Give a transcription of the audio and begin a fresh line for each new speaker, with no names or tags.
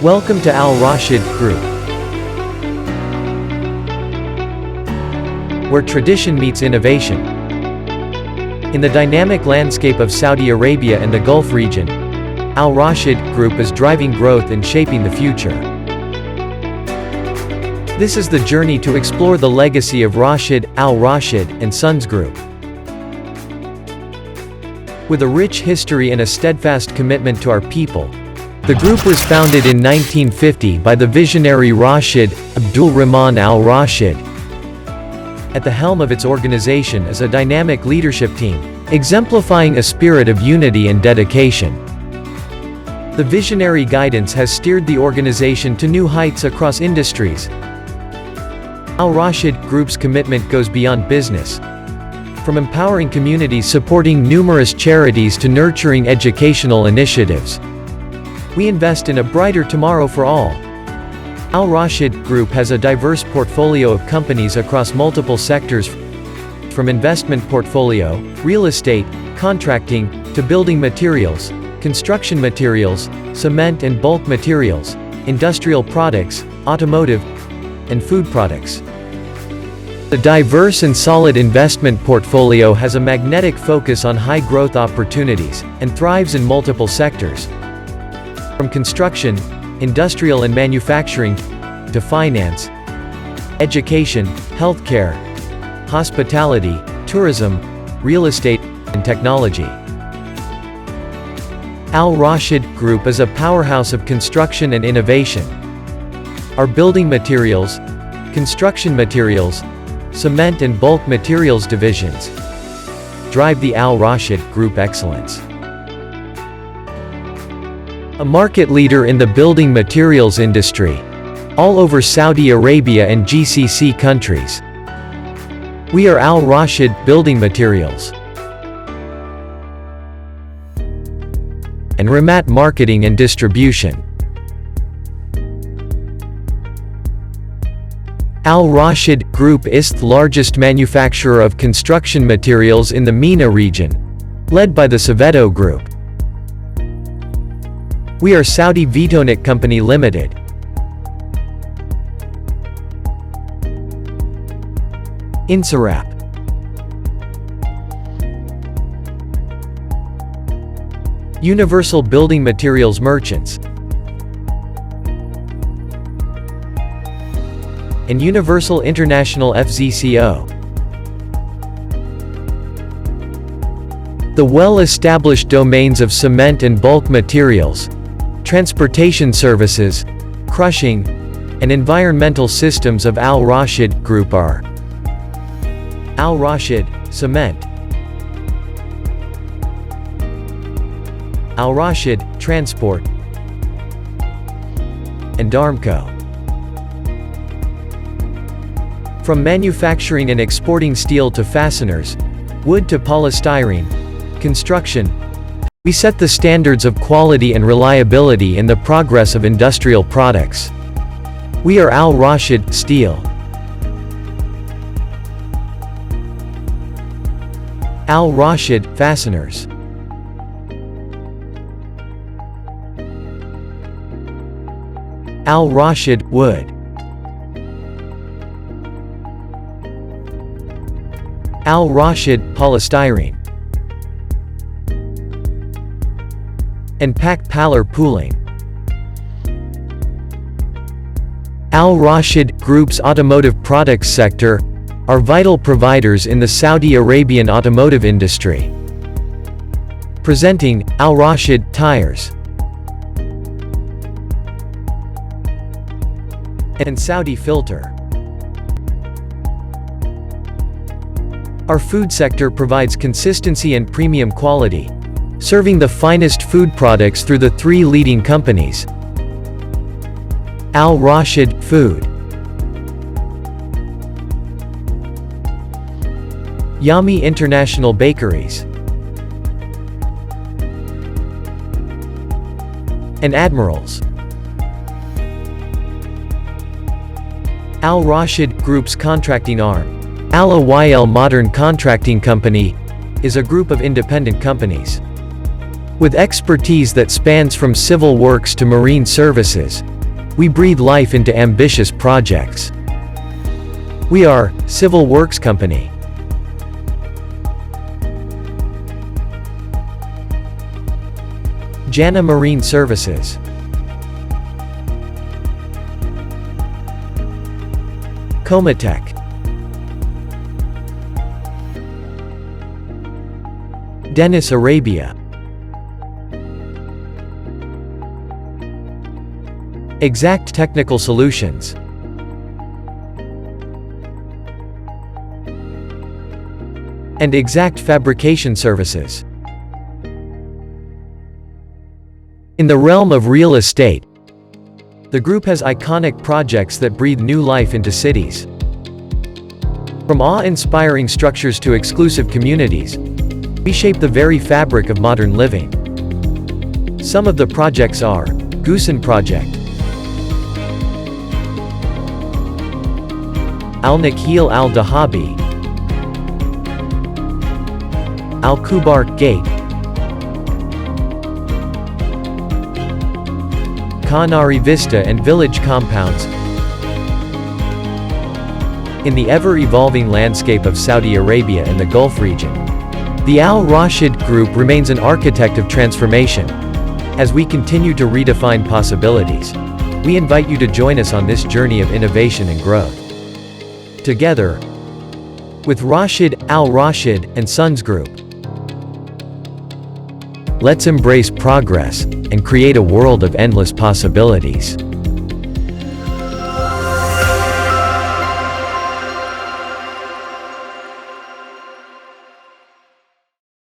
Welcome to AlRashed Group, where tradition meets innovation. In the dynamic landscape of Saudi Arabia and the Gulf region, AlRashed Group is driving growth and shaping the future. This is the journey to explore the legacy of Rashed, AlRashed, and Sons Group. With a rich history and a steadfast commitment to our people, the group was founded in 1950 by the visionary Rashed, Abdul Rahman AlRashed. At the helm of its organization is a dynamic leadership team, exemplifying a spirit of unity and dedication. The visionary guidance has steered the organization to new heights across industries. AlRashed Group's commitment goes beyond business. From empowering communities supporting numerous charities to nurturing educational initiatives, we invest in a brighter tomorrow for all. AlRashed Group has a diverse portfolio of companies across multiple sectors, from investment portfolio, real estate, contracting, to building materials, construction materials, cement and bulk materials, industrial products, automotive, and food products. The diverse and solid investment portfolio has a magnetic focus on high-growth opportunities, and thrives in multiple sectors. From construction, industrial and manufacturing, to finance, education, healthcare, hospitality, tourism, real estate, and technology. AlRashed Group is a powerhouse of construction and innovation. Our building materials, construction materials, cement and bulk materials divisions drive the AlRashed Group excellence. A market leader in the building materials industry, all over Saudi Arabia and GCC countries. We are AlRashed Building Materials and Ramat Marketing and Distribution. AlRashed Group is the largest manufacturer of construction materials in the MENA region, led by the Soveto Group. We are Saudi Vitonic Company Limited. Insarap, Universal Building Materials Merchants, and Universal International FZCO. The well-established domains of cement and bulk materials, transportation services, crushing, and environmental systems of AlRashed Group are AlRashed Cement, AlRashed Transport, and Darmco. From manufacturing and exporting steel to fasteners, wood to polystyrene, construction, we set the standards of quality and reliability in the progress of industrial products. We are AlRashed Steel, AlRashed Fasteners, AlRashed Wood, AlRashed Polystyrene, and Pack Paler Pooling. AlRashed Group's automotive products sector are vital providers in the Saudi Arabian automotive industry. Presenting AlRashed Tires and Saudi Filter. Our food sector provides consistency and premium quality, serving the finest food products through the three leading companies: AlRashed Food, Yummy International Bakeries, and Admirals. AlRashed Group's contracting arm, AlRashed Modern Contracting Company, is a group of independent companies with expertise that spans from civil works to marine services, We breathe life into ambitious projects. We are Civil Works Company. Jana Marine Services. Comatech. Dennis Arabia. Exact Technical Solutions. And Exact Fabrication Services. In the realm of real estate, the group has iconic projects that breathe new life into cities. From awe-inspiring structures to exclusive communities, we shape the very fabric of modern living. Some of the projects are Goosen Project, Al Nakhil Al Dahabi, Al Kubar Gate, Kanari Vista and Village Compounds. In the ever-evolving landscape of Saudi Arabia and the Gulf region, the AlRashed Group remains an architect of transformation. As we continue to redefine possibilities, we invite you to join us on this journey of innovation and growth. Together, with Rashed, AlRashed, and Sons Group, let's embrace progress and create a world of endless possibilities.